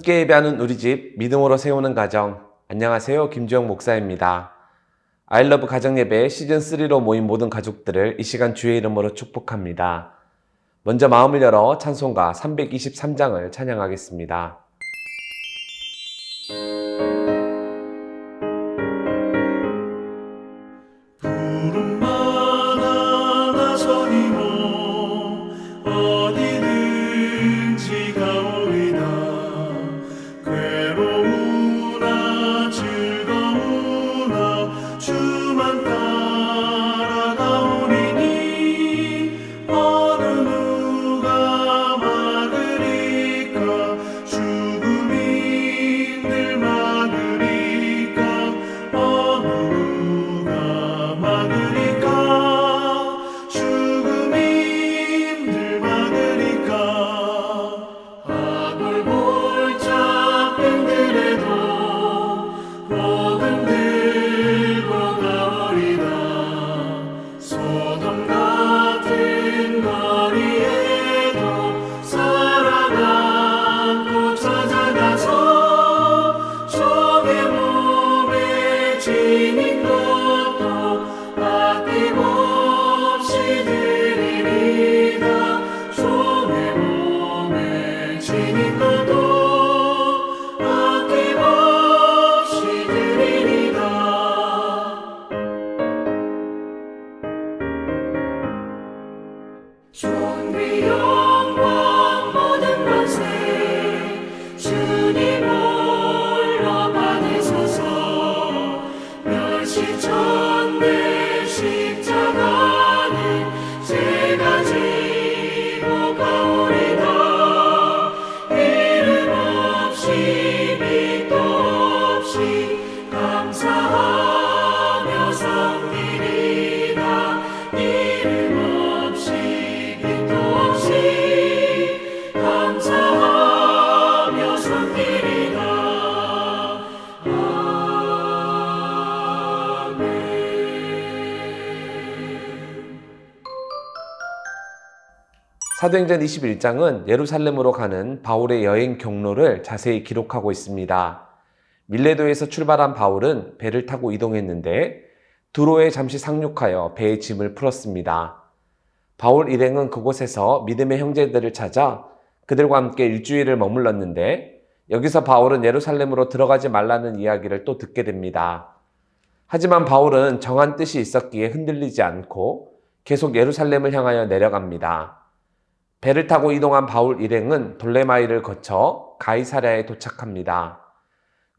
함께 예배하는 우리 집 믿음으로 세우는 가정. 안녕하세요, 김주영 목사입니다. 아이러브 가정예배 시즌3로 모인 모든 가족들을 이 시간 주의 이름으로 축복합니다. 먼저 마음을 열어 찬송가 323장을 찬양하겠습니다. 사도행전 21장은 예루살렘으로 가는 바울의 여행 경로를 자세히 기록하고 있습니다. 밀레도에서 출발한 바울은 배를 타고 이동했는데 두로에 잠시 상륙하여 배의 짐을 풀었습니다. 바울 일행은 그곳에서 믿음의 형제들을 찾아 그들과 함께 일주일을 머물렀는데 여기서 바울은 예루살렘으로 들어가지 말라는 이야기를 또 듣게 됩니다. 하지만 바울은 정한 뜻이 있었기에 흔들리지 않고 계속 예루살렘을 향하여 내려갑니다. 배를 타고 이동한 바울 일행은 돌레마이를 거쳐 가이사랴에 도착합니다.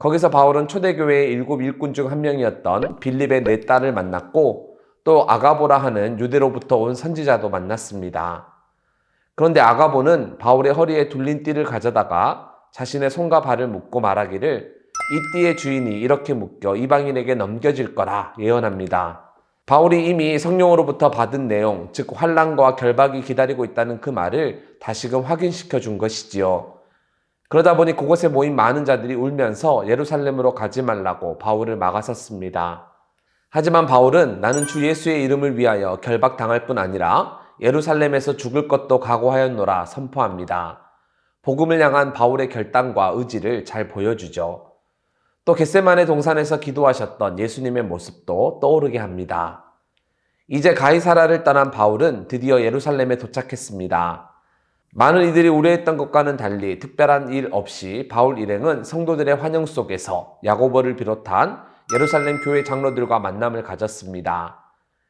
거기서 바울은 초대교회의 7 일꾼 중 한 명이었던 빌립의 4딸을 만났고 또 아가보라 하는 유대로부터 온 선지자도 만났습니다. 그런데 아가보는 바울의 허리에 둘린 띠를 가져다가 자신의 손과 발을 묶고 말하기를 이 띠의 주인이 이렇게 묶여 이방인에게 넘겨질 거라 예언합니다. 바울이 이미 성령으로부터 받은 내용, 즉 환난과 결박이 기다리고 있다는 그 말을 다시금 확인시켜 준 것이지요. 그러다 보니 그곳에 모인 많은 자들이 울면서 예루살렘으로 가지 말라고 바울을 막아섰습니다. 하지만 바울은 나는 주 예수의 이름을 위하여 결박당할 뿐 아니라 예루살렘에서 죽을 것도 각오하였노라 선포합니다. 복음을 향한 바울의 결단과 의지를 잘 보여주죠. 또 겟세마네 동산에서 기도하셨던 예수님의 모습도 떠오르게 합니다. 이제 가이사랴를 떠난 바울은 드디어 예루살렘에 도착했습니다. 많은 이들이 우려했던 것과는 달리 특별한 일 없이 바울 일행은 성도들의 환영 속에서 야고보를 비롯한 예루살렘 교회 장로들과 만남을 가졌습니다.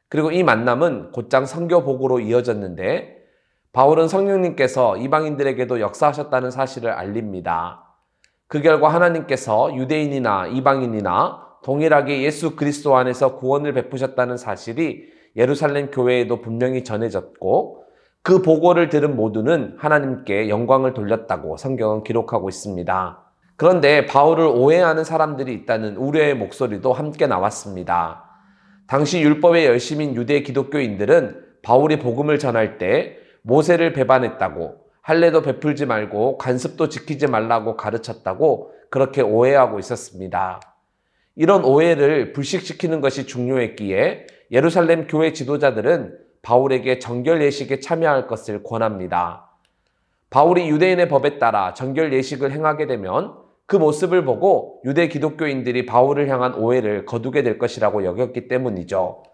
그리고 이 만남은 곧장 선교 복으로 이어졌는데 바울은 성령님께서 이방인들에게도 역사하셨다는 사실을 알립니다. 그 결과 하나님께서 유대인이나 이방인이나 동일하게 예수 그리스도 안에서 구원을 베푸셨다는 사실이 예루살렘 교회에도 분명히 전해졌고 그 보고를 들은 모두는 하나님께 영광을 돌렸다고 성경은 기록하고 있습니다. 그런데 바울을 오해하는 사람들이 있다는 우려의 목소리도 함께 나왔습니다. 당시 율법의 열심인 유대 기독교인들은 바울이 복음을 전할 때 모세를 배반했다고, 할례도 베풀지 말고 관습도 지키지 말라고 가르쳤다고 그렇게 오해하고 있었습니다. 이런 오해를 불식시키는 것이 중요했기에 예루살렘 교회 지도자들은 바울에게 정결 예식에 참여할 것을 권합니다. 바울이 유대인의 법에 따라 정결 예식을 행하게 되면 그 모습을 보고 유대 기독교인들이 바울을 향한 오해를 거두게 될 것이라고 여겼기 때문이죠.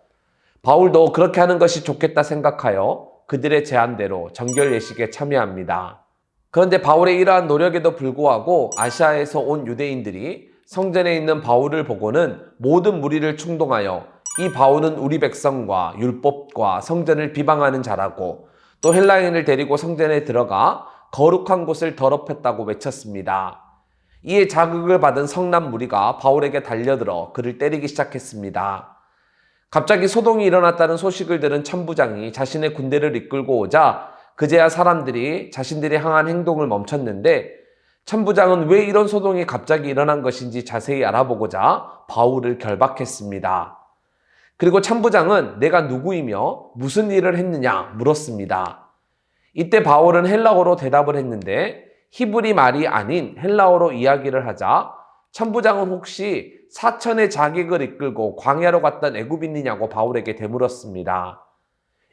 바울도 그렇게 하는 것이 좋겠다 생각하여 그들의 제안대로 정결 예식에 참여합니다. 그런데 바울의 이러한 노력에도 불구하고 아시아에서 온 유대인들이 성전에 있는 바울을 보고는 모든 무리를 충동하여 이 바울은 우리 백성과 율법과 성전을 비방하는 자라고, 또 헬라인을 데리고 성전에 들어가 거룩한 곳을 더럽혔다고 외쳤습니다. 이에 자극을 받은 성난 무리가 바울에게 달려들어 그를 때리기 시작했습니다. 갑자기 소동이 일어났다는 소식을 들은 천부장이 자신의 군대를 이끌고 오자 그제야 사람들이 자신들이 향한 행동을 멈췄는데, 천부장은 왜 이런 소동이 갑자기 일어난 것인지 자세히 알아보고자 바울을 결박했습니다. 그리고 천부장은 내가 누구이며 무슨 일을 했느냐 물었습니다. 이때 바울은 헬라어로 대답을 했는데 히브리 말이 아닌 헬라어로 이야기를 하자 천부장은 혹시 사천의 자객을 이끌고 광야로 갔던 애굽인이냐고 바울에게 되물었습니다.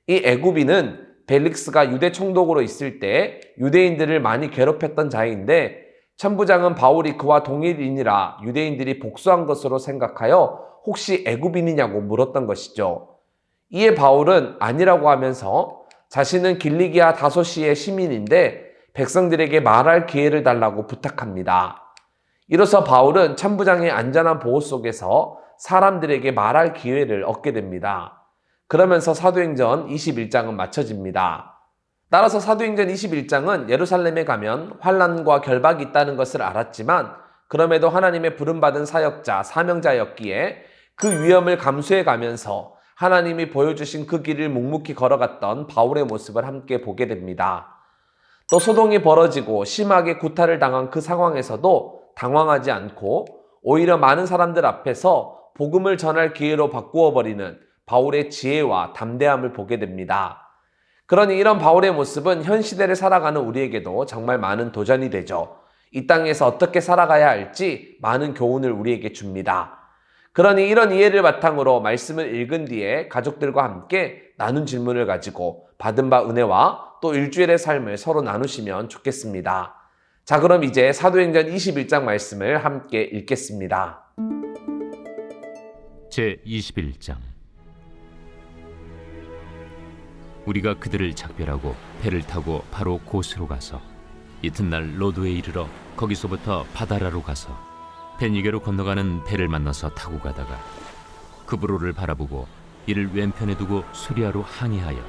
이 애굽인은 벨릭스가 유대 총독으로 있을 때 유대인들을 많이 괴롭혔던 자인데, 천부장은 바울이 그와 동일인이라 유대인들이 복수한 것으로 생각하여 혹시 애굽인이냐고 물었던 것이죠. 이에 바울은 아니라고 하면서 자신은 길리기아 다소시의 시민인데 백성들에게 말할 기회를 달라고 부탁합니다. 이로써 바울은 천부장의 안전한 보호 속에서 사람들에게 말할 기회를 얻게 됩니다. 그러면서 사도행전 21장은 마쳐집니다. 따라서 사도행전 21장은 예루살렘에 가면 환난과 결박이 있다는 것을 알았지만 그럼에도 하나님의 부름받은 사역자, 사명자였기에 그 위험을 감수해 가면서 하나님이 보여주신 그 길을 묵묵히 걸어갔던 바울의 모습을 함께 보게 됩니다. 또 소동이 벌어지고 심하게 구타를 당한 그 상황에서도 당황하지 않고 오히려 많은 사람들 앞에서 복음을 전할 기회로 바꾸어 버리는 바울의 지혜와 담대함을 보게 됩니다. 그러니 이런 바울의 모습은 현 시대를 살아가는 우리에게도 정말 많은 도전이 되죠. 이 땅에서 어떻게 살아가야 할지 많은 교훈을 우리에게 줍니다. 그러니 이런 이해를 바탕으로 말씀을 읽은 뒤에 가족들과 함께 나눈 질문을 가지고 받은 바 은혜와 또 일주일의 삶을 서로 나누시면 좋겠습니다. 자, 그럼 이제 사도행전 21장 말씀을 함께 읽겠습니다. 제21장. 우리가 그들을 작별하고 배를 타고 바로 고스로 가서 이튿날 로도에 이르러 거기서부터 바다라로 가서 베니게로 건너가는 배를 만나서 타고 가다가 그브로를 바라보고 이를 왼편에 두고 수리아로 항해하여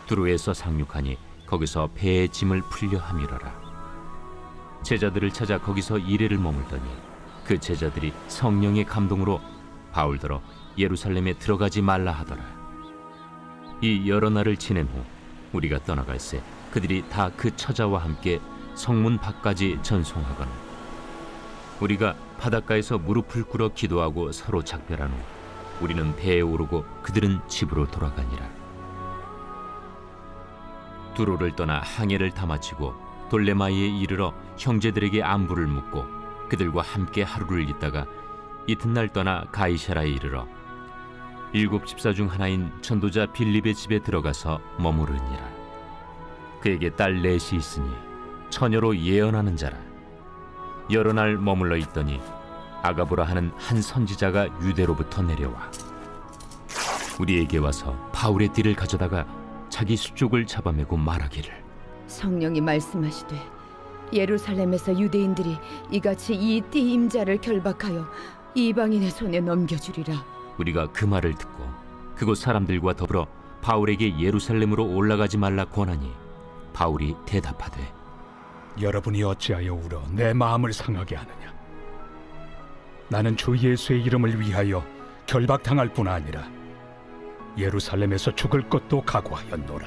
두로에서 상륙하니 거기서 배의 짐을 풀려 함이러라. 제자들을 찾아 거기서 이레를 머물더니 그 제자들이 성령의 감동으로 바울더러 예루살렘에 들어가지 말라 하더라. 이 여러 날을 지낸 후 우리가 떠나갈새 그들이 다 그 처자와 함께 성문 밖까지 전송하거늘 우리가 바닷가에서 무릎을 꿇어 기도하고 서로 작별한 후 우리는 배에 오르고 그들은 집으로 돌아가니라. 두로를 떠나 항해를 다 마치고 돌레마이에 이르러 형제들에게 안부를 묻고 그들과 함께 하루를 있다가 이튿날 떠나 가이사라에 이르러 7 집사 중 하나인 전도자 빌립의 집에 들어가서 머무르니라. 그에게 딸 넷이 있으니 처녀로 예언하는 자라. 여러 날 머물러 있더니 아가보라 하는 한 선지자가 유대로부터 내려와 우리에게 와서 바울의 띠를 가져다가 자기 수족을 잡아매고 말하기를 성령이 말씀하시되 예루살렘에서 유대인들이 이같이 이 띠 임자를 결박하여 이방인의 손에 넘겨주리라. 우리가 그 말을 듣고 그곳 사람들과 더불어 바울에게 예루살렘으로 올라가지 말라 권하니 바울이 대답하되 여러분이 어찌하여 울어 내 마음을 상하게 하느냐. 나는 주 예수의 이름을 위하여 결박당할 뿐 아니라 예루살렘에서 죽을 것도 각오하였노라.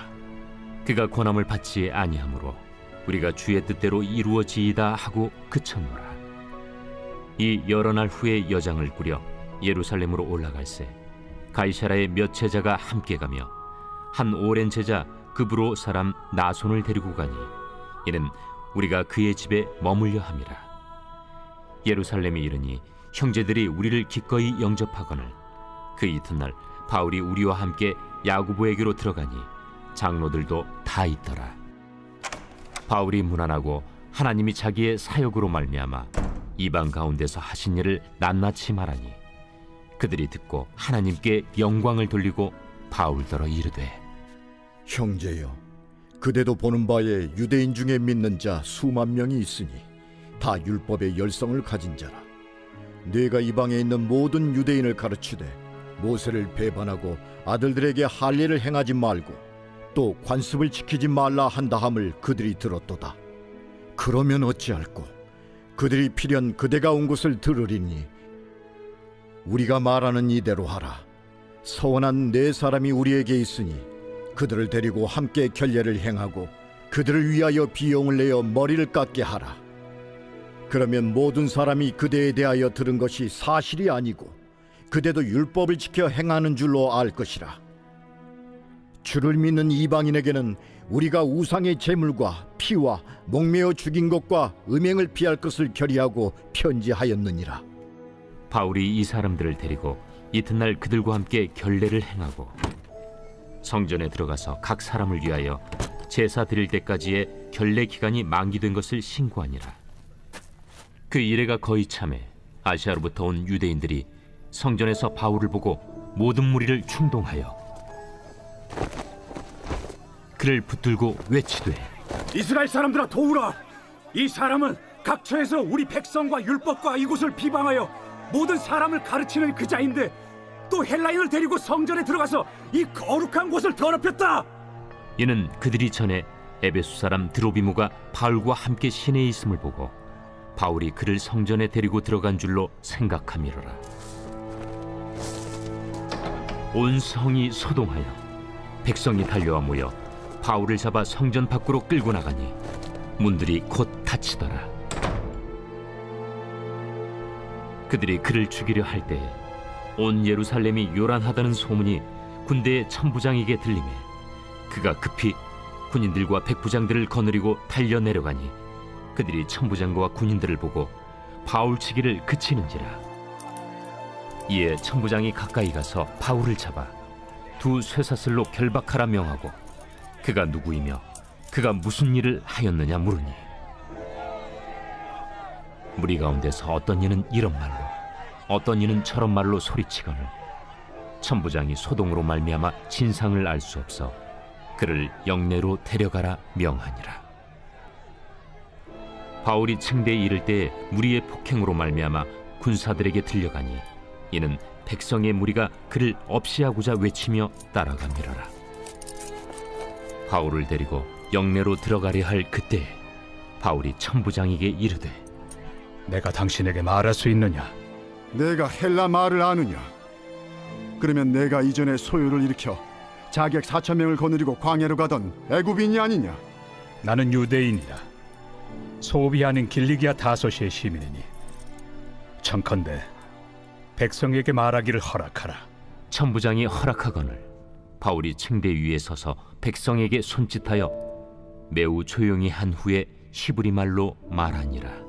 그가 권함을 받지 아니하므로 우리가 주의 뜻대로 이루어지이다 하고 그쳤노라. 이 여러 날 후에 여장을 꾸려 예루살렘으로 올라갈새 가이사라의 몇 제자가 함께 가며 한 오랜 제자 그브로 사람 나손을 데리고 가니 이는 우리가 그의 집에 머물려 함이라. 예루살렘에 이르니 형제들이 우리를 기꺼이 영접하거늘 그 이튿날 바울이 우리와 함께 야고보에게로 들어가니 장로들도 다 있더라. 바울이 무난하고 하나님이 자기의 사역으로 말미암아 이방 가운데서 하신 일을 낱낱이 말하니 그들이 듣고 하나님께 영광을 돌리고 바울더러 이르되 형제여, 그대도 보는 바에 유대인 중에 믿는 자 수만 명이 있으니 다 율법의 열성을 가진 자라. 네가 이방에 있는 모든 유대인을 가르치되 모세를 배반하고 아들들에게 할례를 행하지 말고 또 관습을 지키지 말라 한다함을 그들이 들었도다. 그러면 어찌할꼬? 그들이 필연 그대가 온 곳을 들으리니 우리가 말하는 이대로 하라. 서원한 네 사람이 우리에게 있으니 그들을 데리고 함께 결례를 행하고 그들을 위하여 비용을 내어 머리를 깎게 하라. 그러면 모든 사람이 그대에 대하여 들은 것이 사실이 아니고 그대도 율법을 지켜 행하는 줄로 알 것이라. 주를 믿는 이방인에게는 우리가 우상의 제물과 피와 목매어 죽인 것과 음행을 피할 것을 결의하고 편지하였느니라. 바울이 이 사람들을 데리고 이튿날 그들과 함께 결례를 행하고 성전에 들어가서 각 사람을 위하여 제사 드릴 때까지의 결례 기간이 만기된 것을 신고하니라. 그 이래가 거의 참에 아시아로부터 온 유대인들이 성전에서 바울을 보고 모든 무리를 충동하여 그를 붙들고 외치되 이스라엘 사람들아 도우라. 이 사람은 각처에서 우리 백성과 율법과 이곳을 비방하여 모든 사람을 가르치는 그 자인데 또 헬라인을 데리고 성전에 들어가서 이 거룩한 곳을 더럽혔다. 이는 그들이 전에 에베소 사람 드로비무가 바울과 함께 시내에 있음을 보고 바울이 그를 성전에 데리고 들어간 줄로 생각함이로라. 온 성이 소동하여 백성이 달려와 모여 바울을 잡아 성전 밖으로 끌고 나가니 문들이 곧 닫히더라. 그들이 그를 죽이려 할 때에 온 예루살렘이 요란하다는 소문이 군대의 천부장에게 들리매 그가 급히 군인들과 백부장들을 거느리고 달려 내려가니 그들이 천부장과 군인들을 보고 바울 치기를 그치는지라. 이에 천부장이 가까이 가서 바울을 잡아 두 쇠사슬로 결박하라 명하고 그가 누구이며 그가 무슨 일을 하였느냐 물으니 무리 가운데서 어떤 이는 이런 말로 어떤 이는 저런 말로 소리치거늘 천부장이 소동으로 말미암아 진상을 알 수 없어 그를 영내로 데려가라 명하니라. 바울이 층대에 이를 때에 무리의 폭행으로 말미암아 군사들에게 들려가니 이는 백성의 무리가 그를 없이하고자 외치며 따라가미러라. 바울을 데리고 영내로 들어가려 할 그때 바울이 천부장에게 이르되 내가 당신에게 말할 수 있느냐? 내가 헬라 말을 아느냐? 그러면 내가 이전에 소요를 일으켜 자객 4,000명을 거느리고 광야로 가던 애굽인이 아니냐? 나는 유대인이다. 소비 아닌 길리기아 다소시의 시민이니 청컨대 백성에게 말하기를 허락하라. 천부장이 허락하거늘 바울이 층대 위에 서서 백성에게 손짓하여 매우 조용히 한 후에 히브리 말로 말하니라.